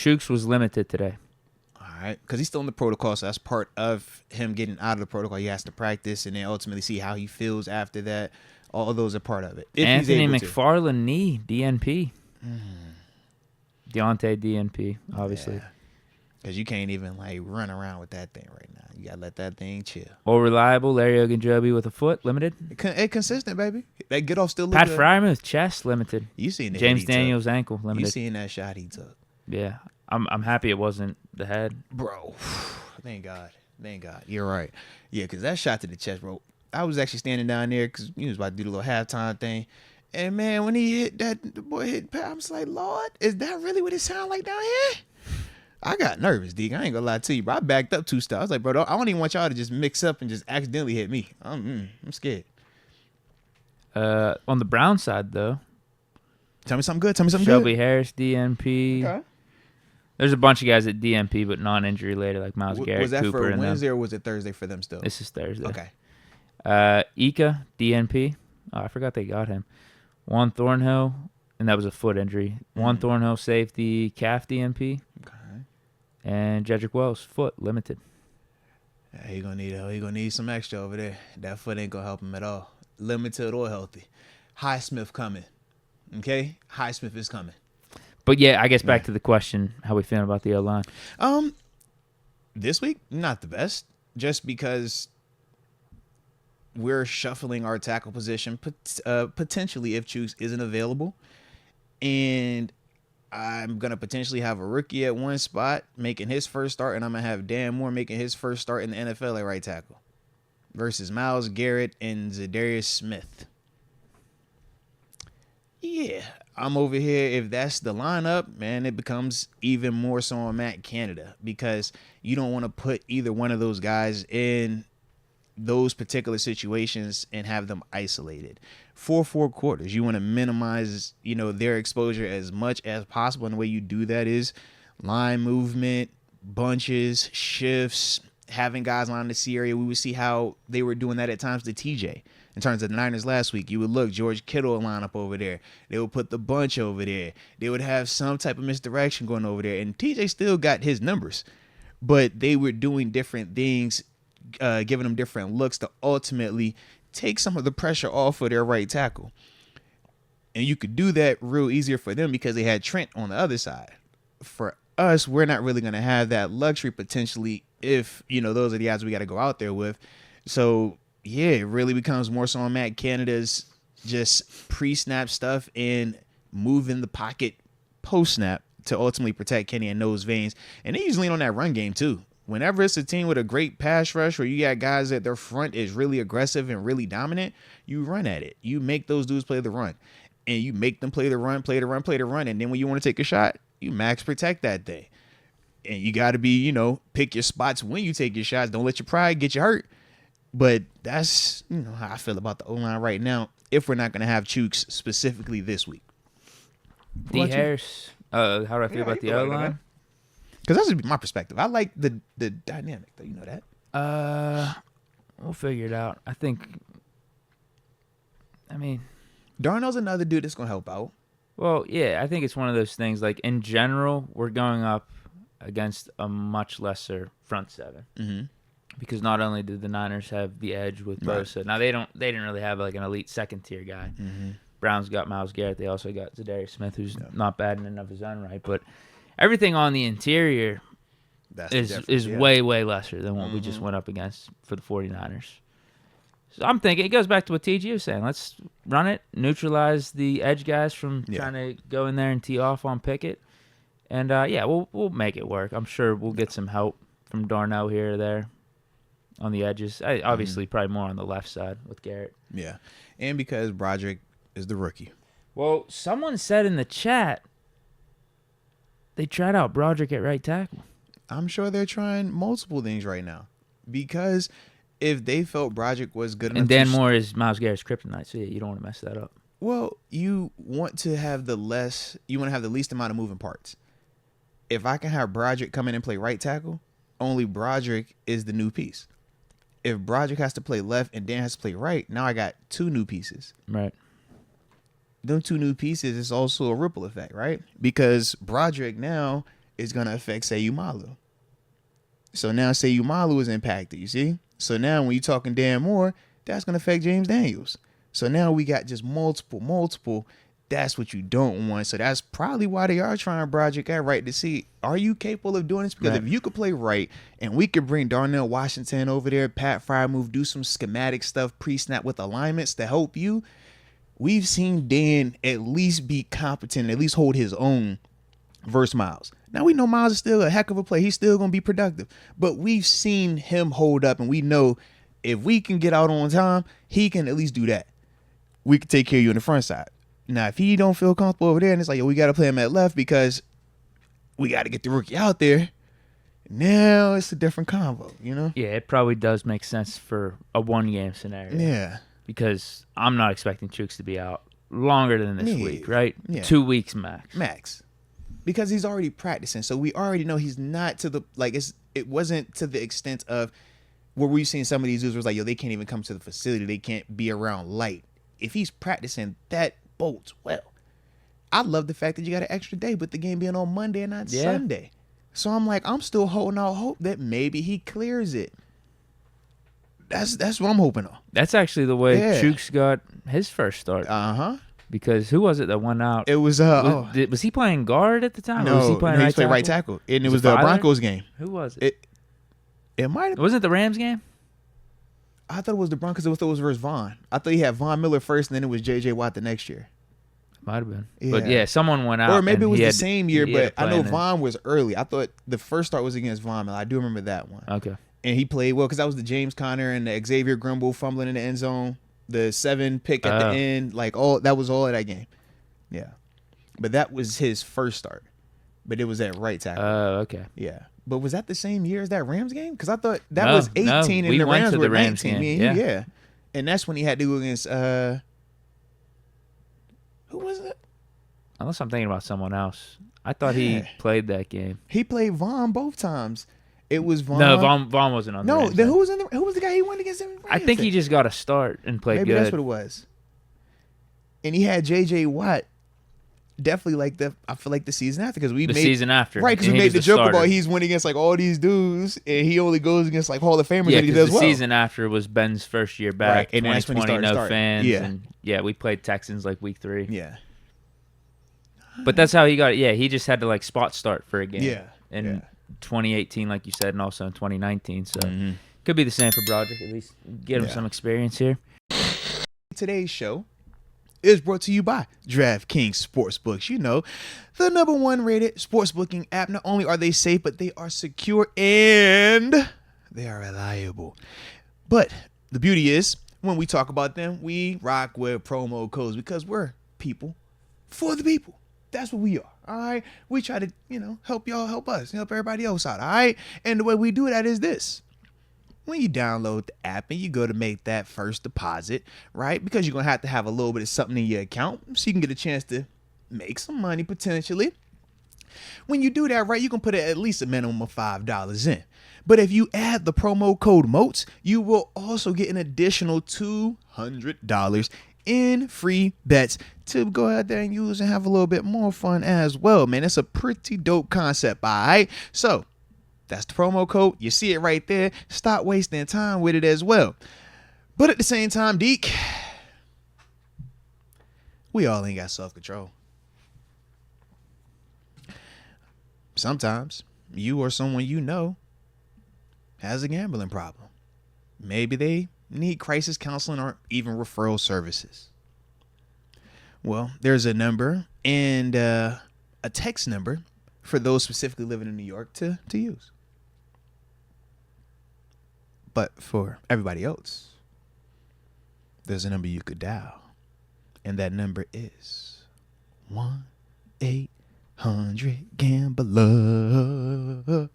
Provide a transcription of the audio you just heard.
Chuks was limited today. All right, because he's still in the protocol, so that's part of him getting out of the protocol. He has to practice and then ultimately see how he feels after that. All of those are part of it. If Anthony he's able McFarland knee, DNP. Deontay DNP, obviously. Because you can't even like run around with that thing right now. You got to let that thing chill. All reliable, Larry Ogunjobi with a foot, limited. It consistent, baby. That get off still look Pat good. Fryermuth, chest, limited. You seen the James hit he Daniels, took. ankle, limited. You seen that shot he took. Yeah. I'm happy it wasn't the head. Bro, thank God. Thank God. You're right. Yeah, because that shot to the chest, bro. I was actually standing down there because he was about to do the little halftime thing. And, man, when he hit that, the boy hit Pat, I was like, Lord, is that really what it sound like down here? I got nervous, Deke. I ain't going to lie to you, bro. I backed up 2 steps. I was like, bro, I don't even want y'all to just mix up and just accidentally hit me. I'm scared. On the Brown side, though. Tell me something good. Shelby Harris, DNP. Okay. There's a bunch of guys at DNP, but non-injury related, like Miles Garrett, was that Cooper, for and Wednesday or was it Thursday for them still? This is Thursday. Okay. Ika, DNP. Oh, I forgot they got him. Juan Thornhill, and that was a foot injury. Juan Thornhill, safety, calf DNP. Okay. And Jedrick Wells, foot, limited. Yeah, he gonna need some extra over there. That foot ain't gonna help him at all. Limited or healthy. Highsmith coming. Okay? Highsmith is coming. But yeah, I guess back to the question, how we feeling about the O-line? This week, not the best. Just because we're shuffling our tackle position potentially if Chuks isn't available. And I'm going to potentially have a rookie at one spot making his first start, and I'm going to have Dan Moore making his first start in the NFL at right tackle versus Myles Garrett and Zadarius Smith. Yeah, I'm over here. If that's the lineup, man, it becomes even more so on Matt Canada because you don't want to put either one of those guys in those particular situations and have them isolated. 4 quarters, you want to minimize, their exposure as much as possible. And the way you do that is line movement, bunches, shifts, having guys line the C area. We would see how they were doing that at times to TJ. In terms of the Niners last week, you would look, George Kittle would line up over there. They would put the bunch over there. They would have some type of misdirection going over there. And TJ still got his numbers. But they were doing different things, giving them different looks to ultimately take some of the pressure off of their right tackle. And you could do that real easier for them because they had Trent on the other side. For us, we're not really going to have that luxury potentially if, those are the odds we got to go out there with. So, yeah, it really becomes more so on Matt Canada's just pre-snap stuff and moving the pocket post-snap to ultimately protect Kenny and those veins. And they usually lean on that run game, too. Whenever it's a team with a great pass rush where you got guys that their front is really aggressive and really dominant, you run at it. You make those dudes play the run. And you make them play the run. And then when you want to take a shot, you max protect that thing. And you got to be, pick your spots when you take your shots. Don't let your pride get you hurt. But that's, how I feel about the O-line right now if we're not going to have Chuks specifically this week. D. Harris, how do I feel about the O-line? Because that's my perspective. I like the dynamic, though. You know that? We'll figure it out. Darnell's another dude that's going to help out. Well, yeah, I think it's one of those things. Like, in general, we're going up against a much lesser front seven. Mm-hmm. Because not only did the Niners have the edge with Bosa, now they didn't really have like an elite second tier guy. Mm-hmm. Browns got Myles Garrett. They also got Zadarius Smith, who's not bad in and of his own right. But everything on the interior is way, way lesser than what we just went up against for the 49ers. So I'm thinking it goes back to what TG was saying. Let's run it, neutralize the edge guys from trying to go in there and tee off on Pickett. And, we'll make it work. I'm sure we'll get some help from Darnell here or there. On the edges. Obviously, probably more on the left side with Garrett. Yeah. And because Broderick is the rookie. Well, someone said in the chat they tried out Broderick at right tackle. I'm sure they're trying multiple things right now. Because if they felt Broderick was good enough. And Dan Moore is Myles Garrett's kryptonite, so you don't want to mess that up. Well, you want to have the least amount of moving parts. If I can have Broderick come in and play right tackle, only Broderick is the new piece. If Broderick has to play left and Dan has to play right, now I got 2 new pieces. Right. Them 2 new pieces is also a ripple effect, right? Because Broderick now is going to affect Seumalo. So now Seumalo is impacted, you see? So now when you're talking Dan Moore, that's going to affect James Daniels. So now we got just multiple. That's what you don't want. So that's probably why they are trying Broderick at right to see, are you capable of doing this? Because if you could play right and we could bring Darnell Washington over there, Pat Frymouth, do some schematic stuff, pre-snap with alignments to help you. We've seen Dan at least be competent, at least hold his own versus Miles. Now we know Miles is still a heck of a player. He's still going to be productive. But we've seen him hold up, and we know if we can get out on time, he can at least do that. We can take care of you on the front side. Now, if he don't feel comfortable over there, and it's like, yo, we got to play him at left because we got to get the rookie out there, now it's a different combo, you know? Yeah, it probably does make sense for a one-game scenario. Yeah. Because I'm not expecting Chuks to be out longer than this week, right? Yeah. 2 weeks max. Max. Because he's already practicing. So we already know he's not to the, like, it wasn't to the extent of where we've seen some of these dudes was like, yo, they can't even come to the facility. They can't be around light. If he's practicing, that bodes well. I love the fact that you got an extra day with the game being on Monday and not Sunday. So I'm like, I'm still holding out hope that maybe he clears it. That's what I'm hoping on. That's actually the way Chuks got his first start. Because who was it that went out? It was was he playing guard at the time? No, or was he playing he played right tackle. And it was the Broncos game. Who was it? It might have. Wasn't it the Rams game? I thought it was the Broncos. I thought it was versus Vaughn. I thought he had Von Miller first, and then it was J.J. Watt the next year. Might have been. Yeah. But yeah, someone went out. Or maybe it was the same year, but I know Vaughn was early. I thought the first start was against Von Miller. I do remember that one. Okay. And he played well because that was the James Conner and the Xavier Grimble fumbling in the end zone, the 7 pick at the end, like all that was all of that game. Yeah, but that was his first start, but it was at right tackle. Okay. Yeah, but was that the same year as that Rams game? Because I thought that was 18 and we the went Rams to were the Rams 19. game. Yeah, and that's when he had to go against who was it? Unless I'm thinking about someone else. I thought he played that game. He played Vaughn both times. It was Vaughn. No, Vaughn wasn't on the Rams. No, then who was the guy he went against? I think he just got a start and played Maybe good. That's what it was. And he had J.J. Watt. Definitely I feel like the season after because we season after, right? Because we made the joke about he's winning against like all these dudes, and he only goes against like Hall of Famers. Yeah, because the season after was Ben's first year back, right. And that's when he started fans. Yeah, and we played Texans like week 3. Yeah, but that's how he got it. Yeah, he just had to like spot start for a game. Yeah, in 2018, like you said, and also in 2019. So could be the same for Broderick. At least get him some experience here. Today's show is brought to you by DraftKings Sportsbooks. You know, the #1 rated sportsbooking app. Not only are they safe, but they are secure and they are reliable. But the beauty is, when we talk about them, we rock with promo codes because we're people for the people. That's what we are. All right. We try to, help y'all, help us, help everybody else out. All right. And the way we do that is this. When you download the app and you go to make that first deposit, right? Because you're going to have a little bit of something in your account so you can get a chance to make some money potentially. When you do that, right, you can put at least a minimum of $5 in. But if you add the promo code MOATS, you will also get an additional $200 in free bets to go out there and use and have a little bit more fun as well, man. It's a pretty dope concept, all right? So that's the promo code. You see it right there. Stop wasting time with it as well. But at the same time, Deke, we all ain't got self-control. Sometimes you or someone you know has a gambling problem. Maybe they need crisis counseling or even referral services. Well, there's a number and a text number for those specifically living in New York to use. But for everybody else, there's a number you could dial. And that number is 1-800-GAMBLER.